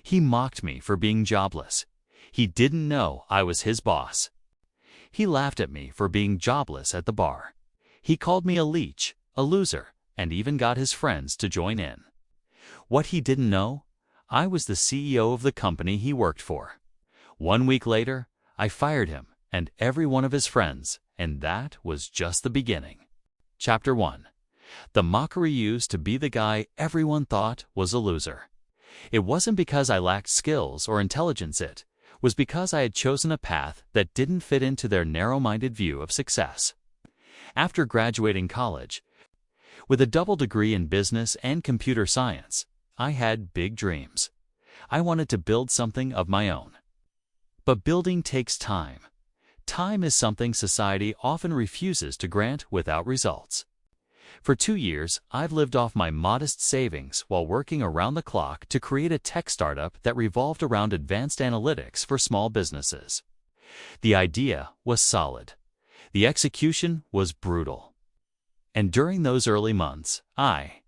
He mocked me for being jobless. He didn't know I was his boss. He laughed at me for being jobless at the bar. He called me a leech, a loser, and even got his friends to join in. What he didn't know? I was the CEO of the company he worked for. 1 week later, I fired him and every one of his friends, and that was just the beginning. Chapter 1. The mockery used to be the guy everyone thought was a loser. It wasn't because I lacked skills or intelligence, it was because I had chosen a path that didn't fit into their narrow-minded view of success. After graduating college, with a double degree in business and computer science, I had big dreams. I wanted to build something of my own. But building takes time. Time is something society often refuses to grant without results. For 2 years, I've lived off my modest savings while working around the clock to create a tech startup that revolved around advanced analytics for small businesses. The idea was solid. The execution was brutal. And during those early months, I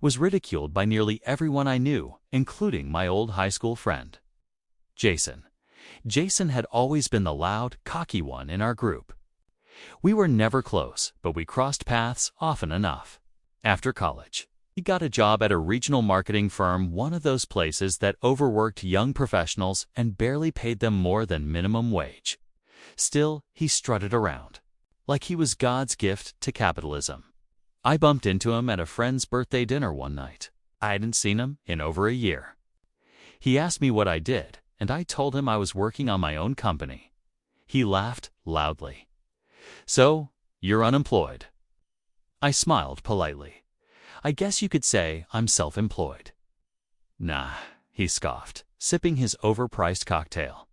was ridiculed by nearly everyone I knew, including my old high school friend, Jason. Jason had always been the loud, cocky one in our group. We were never close, but we crossed paths often enough. After college, he got a job at a regional marketing firm, one of those places that overworked young professionals and barely paid them more than minimum wage. Still, he strutted around, like he was God's gift to capitalism. I bumped into him at a friend's birthday dinner one night. I hadn't seen him in over a year. He asked me what I did, and I told him I was working on my own company. He laughed loudly. "So, you're unemployed?" I smiled politely. "I guess you could say I'm self-employed." "Nah," he scoffed, sipping his overpriced cocktail.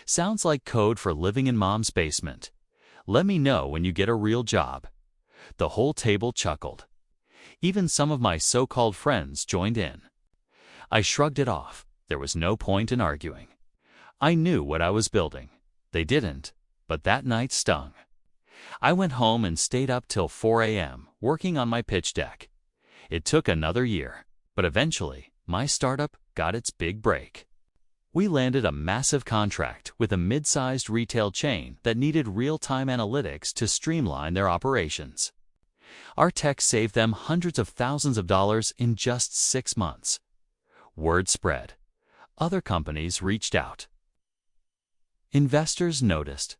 "Sounds like code for living in mom's basement. Let me know when you get a real job." The whole table chuckled. Even some of my so-called friends joined in. I shrugged it off. There was no point in arguing. I knew what I was building. They didn't, but that night stung. I went home and stayed up till 4 a.m. working on my pitch deck. It took another year, but eventually, my startup got its big break. We landed a massive contract with a mid-sized retail chain that needed real-time analytics to streamline their operations. Our tech saved them hundreds of thousands of dollars in just 6 months. Word spread. Other companies reached out. Investors noticed.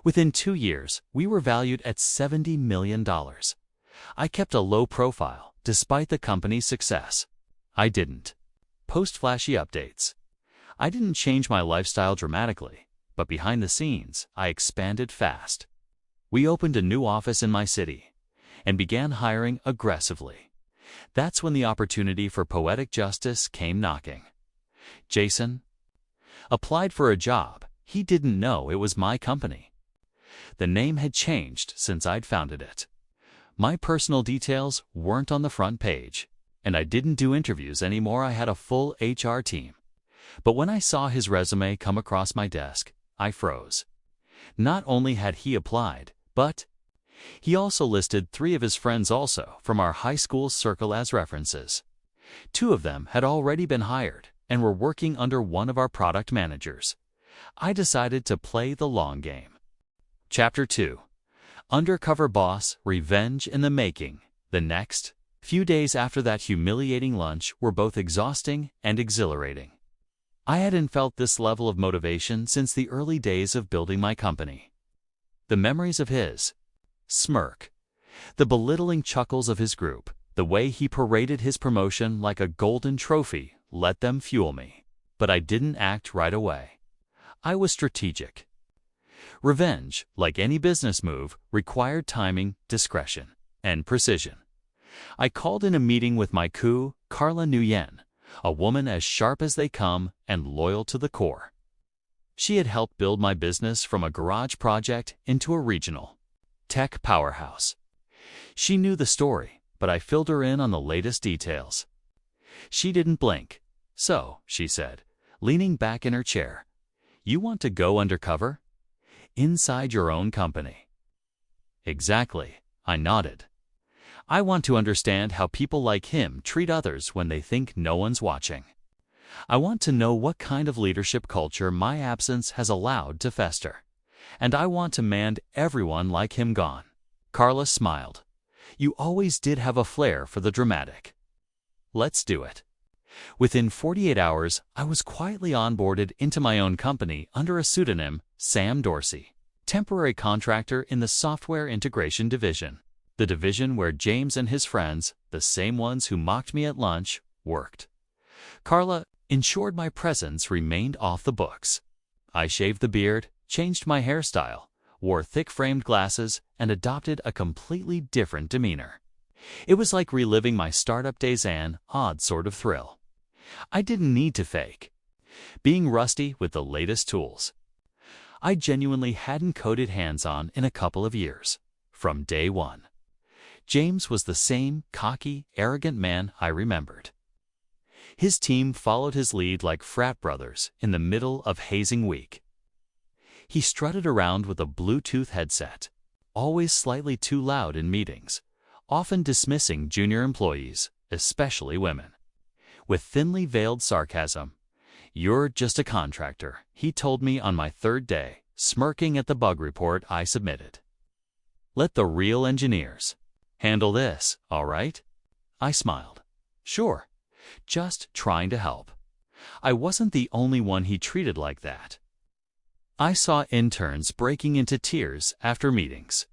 Within 2 years, we were valued at $70 million. I kept a low profile, despite the company's success. I didn't post flashy updates. I didn't change my lifestyle dramatically, but behind the scenes, I expanded fast. We opened a new office in my city and began hiring aggressively. That's when the opportunity for poetic justice came knocking. Jason applied for a job. He didn't know it was my company. The name had changed since I'd founded it. My personal details weren't on the front page, and I didn't do interviews anymore. I had a full HR team. But when I saw his resume come across my desk, I froze. Not only had he applied, but he also listed 3 of his friends also from our high school circle as references. 2 of them had already been hired and were working under one of our product managers. I decided to play the long game. Chapter 2. Undercover Boss, Revenge in the Making. The next few days after that humiliating lunch were both exhausting and exhilarating. I hadn't felt this level of motivation since the early days of building my company. The memories of his smirk, the belittling chuckles of his group, the way he paraded his promotion like a golden trophy, let them fuel me. But I didn't act right away. I was strategic. Revenge, like any business move, required timing, discretion, and precision. I called in a meeting with my coup, Carla Nguyen, a woman as sharp as they come and loyal to the core. She had helped build my business from a garage project into a regional tech powerhouse. She knew the story, but I filled her in on the latest details. She didn't blink. "So," she said, leaning back in her chair, "you want to go undercover? Inside your own company?" "Exactly," I nodded. "I want to understand how people like him treat others when they think no one's watching. I want to know what kind of leadership culture my absence has allowed to fester. And I want to man everyone like him gone." Carla smiled. "You always did have a flair for the dramatic. Let's do it." Within 48 hours, I was quietly onboarded into my own company under a pseudonym, Sam Dorsey, temporary contractor in the software integration division, the division where James and his friends, the same ones who mocked me at lunch, worked. Carla ensured my presence remained off the books. I shaved the beard, changed my hairstyle, wore thick-framed glasses, and adopted a completely different demeanor. It was like reliving my startup days, an odd sort of thrill. I didn't need to fake being rusty with the latest tools. I genuinely hadn't coded hands-on in a couple of years. From day one, James was the same cocky, arrogant man I remembered. His team followed his lead like frat brothers in the middle of hazing week. He strutted around with a Bluetooth headset, always slightly too loud in meetings, often dismissing junior employees, especially women. With thinly veiled sarcasm, "You're just a contractor," he told me on my third day, smirking at the bug report I submitted. "Let the real engineers handle this, all right?" I smiled. Sure, just trying to help. I wasn't the only one he treated like that. I saw interns breaking into tears after meetings.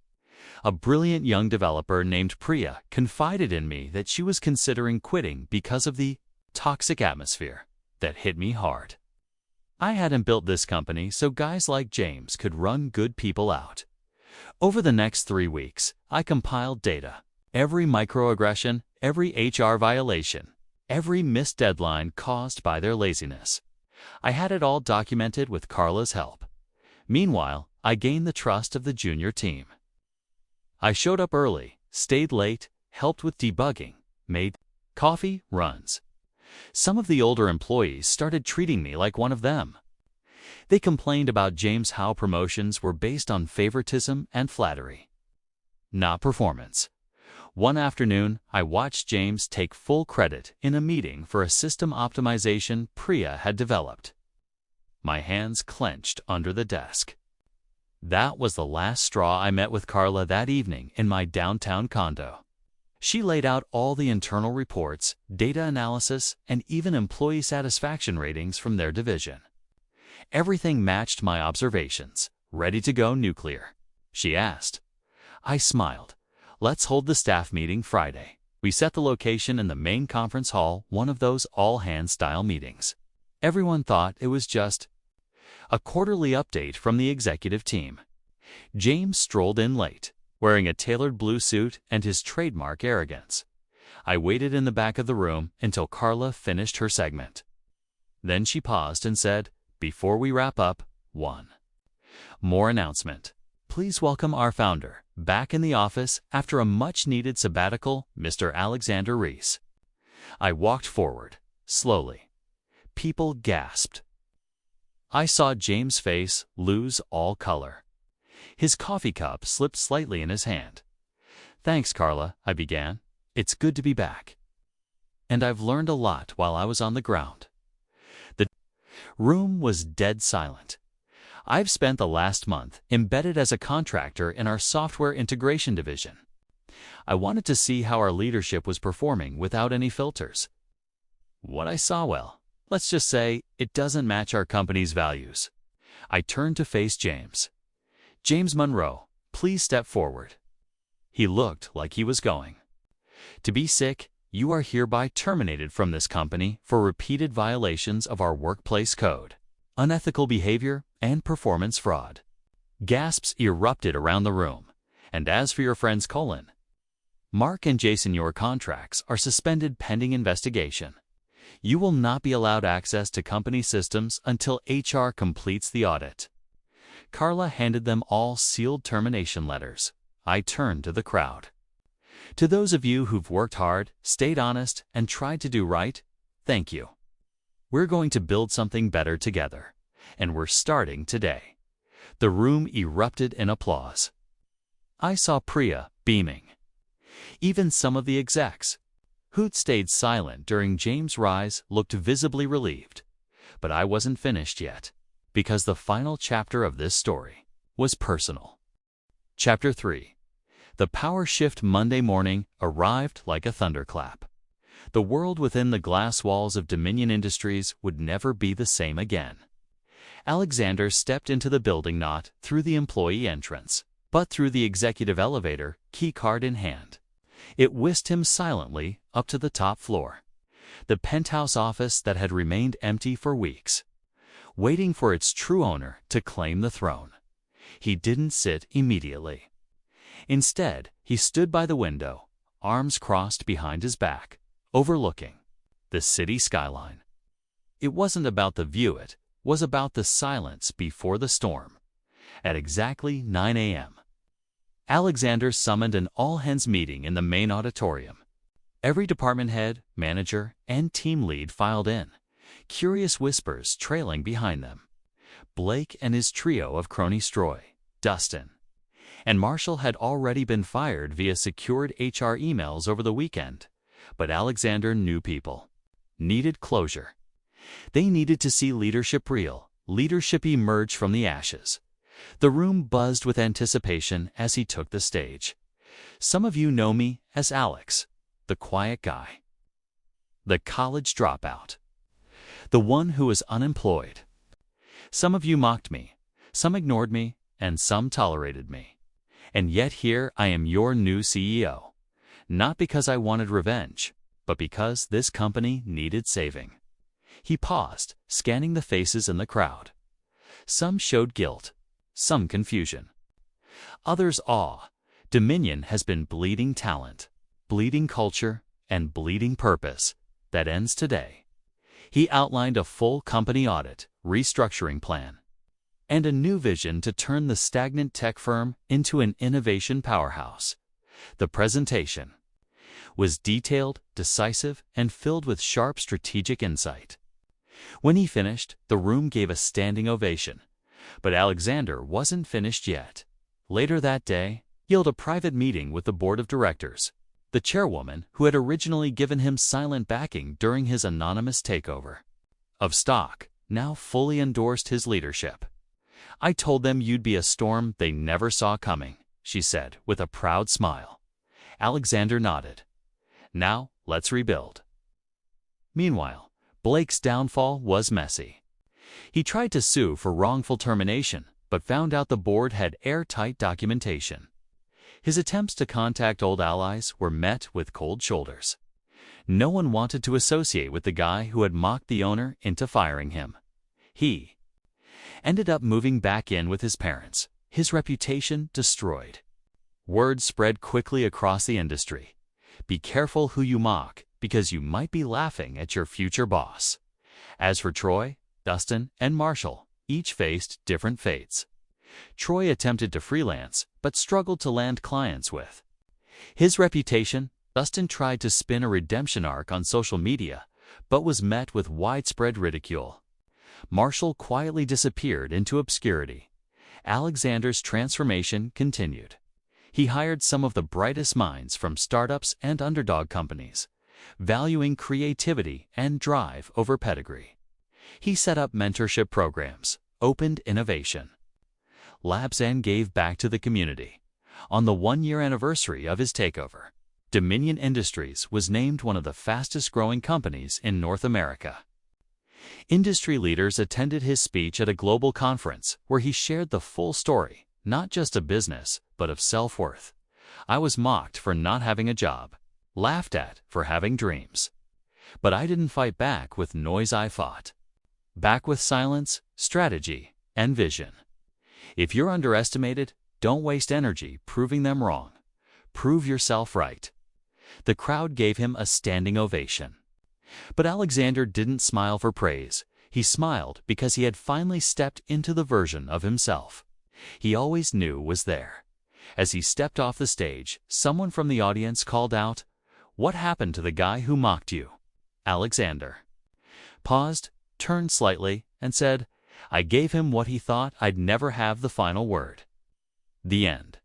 A brilliant young developer named Priya confided in me that she was considering quitting because of the toxic atmosphere that hit me hard. I hadn't built this company so guys like James could run good people out. Over the next 3 weeks, I compiled data. Every microaggression, every HR violation, every missed deadline caused by their laziness. I had it all documented with Carla's help. Meanwhile, I gained the trust of the junior team. I showed up early, stayed late, helped with debugging, made coffee runs. Some of the older employees started treating me like one of them. They complained about James how promotions were based on favoritism and flattery, not performance. One afternoon, I watched James take full credit in a meeting for a system optimization Priya had developed. My hands clenched under the desk. That was the last straw. I met with Carla that evening in my downtown condo. She laid out all the internal reports, data analysis, and even employee satisfaction ratings from their division. Everything matched my observations. "Ready to go nuclear?" she asked. I smiled. "Let's hold the staff meeting Friday." We set the location in the main conference hall, one of those all-hands-style meetings. Everyone thought it was just a quarterly update from the executive team. James strolled in late, wearing a tailored blue suit and his trademark arrogance. I waited in the back of the room until Carla finished her segment. Then she paused and said, "Before we wrap up, one more announcement. Please welcome our founder, back in the office after a much-needed sabbatical, Mr. Alexander Reese." I walked forward, slowly. People gasped. I saw James' face lose all color. His coffee cup slipped slightly in his hand. "Thanks, Carla," I began. "It's good to be back. And I've learned a lot while I was on the ground." The room was dead silent. I've spent the last month embedded as a contractor in our software integration division. I wanted to see how our leadership was performing without any filters. What I saw, well, let's just say it doesn't match our company's values. I turned to face James. "James Monroe, please step forward." He looked like he was going to be sick. "You are hereby terminated from this company for repeated violations of our workplace code, unethical behavior, and performance fraud." Gasps erupted around the room. "And as for your friends Mark and Jason, your contracts are suspended pending investigation. You will not be allowed access to company systems until HR completes the audit." Carla handed them all sealed termination letters. I turned to the crowd. "To those of you who've worked hard, stayed honest, and tried to do right, thank you. We're going to build something better together, and we're starting today." The room erupted in applause. I saw Priya beaming. Even some of the execs Hoot stayed silent during James' rise, looked visibly relieved. But I wasn't finished yet, because the final chapter of this story was personal. Chapter 3. The power shift Monday morning arrived like a thunderclap. The world within the glass walls of Dominion Industries would never be the same again. Alexander stepped into the building not through the employee entrance, but through the executive elevator, keycard in hand. It whisked him silently up to the top floor, the penthouse office that had remained empty for weeks, waiting for its true owner to claim the throne. He didn't sit immediately. Instead, he stood by the window, arms crossed behind his back, overlooking the city skyline. It wasn't about the view, it was about the silence before the storm. At exactly 9 a.m., Alexander summoned an all-hands meeting in the main auditorium. Every department head, manager, and team lead filed in, curious whispers trailing behind them. Blake and his trio of cronies Troy, Dustin, and Marshall had already been fired via secured HR emails over the weekend. But Alexander knew people needed closure. They needed to see leadership real, leadership emerge from the ashes. The room buzzed with anticipation as he took the stage. Some of you know me as Alex, the quiet guy, the college dropout, the one who was unemployed. Some of you mocked me, some ignored me, and some tolerated me. And yet here I am, your new CEO. Not because I wanted revenge, but because this company needed saving. He paused, scanning the faces in the crowd. Some showed guilt, some confusion, others awe. Dominion has been bleeding talent, bleeding culture, and bleeding purpose. That ends today. He outlined a full company audit, restructuring plan, and a new vision to turn the stagnant tech firm into an innovation powerhouse. The presentation was detailed, decisive, and filled with sharp strategic insight. When he finished, the room gave a standing ovation. But Alexander wasn't finished yet. Later that day, he held a private meeting with the board of directors. The chairwoman, who had originally given him silent backing during his anonymous takeover of stock, now fully endorsed his leadership. "I told them you'd be a storm they never saw coming," she said with a proud smile. Alexander nodded. "Now, let's rebuild." Meanwhile, Blake's downfall was messy. He tried to sue for wrongful termination, but found out the board had airtight documentation. His attempts to contact old allies were met with cold shoulders. No one wanted to associate with the guy who had mocked the owner into firing him. He ended up moving back in with his parents, his reputation destroyed. Word spread quickly across the industry. Be careful who you mock, because you might be laughing at your future boss. As for Troy, Dustin, and Marshall, each faced different fates. Troy attempted to freelance, but struggled to land clients with his reputation. Dustin tried to spin a redemption arc on social media, but was met with widespread ridicule. Marshall quietly disappeared into obscurity. Alexander's transformation continued. He hired some of the brightest minds from startups and underdog companies, valuing creativity and drive over pedigree. He set up mentorship programs, opened innovation labs, and gave back to the community. On the one-year anniversary of his takeover, Dominion Industries was named one of the fastest-growing companies in North America. Industry leaders attended his speech at a global conference where he shared the full story, not just of business, but of self-worth. "I was mocked for not having a job, laughed at for having dreams. But I didn't fight back with noise, I fought back with silence, strategy, and vision." If you're underestimated, don't waste energy proving them wrong. Prove yourself right. The crowd gave him a standing ovation. But Alexander didn't smile for praise. He smiled because he had finally stepped into the version of himself he always knew was there. As he stepped off the stage, someone from the audience called out, "What happened to the guy who mocked you?" Alexander paused, turned slightly, and said, "I gave him what he thought I'd never have the final word." The end.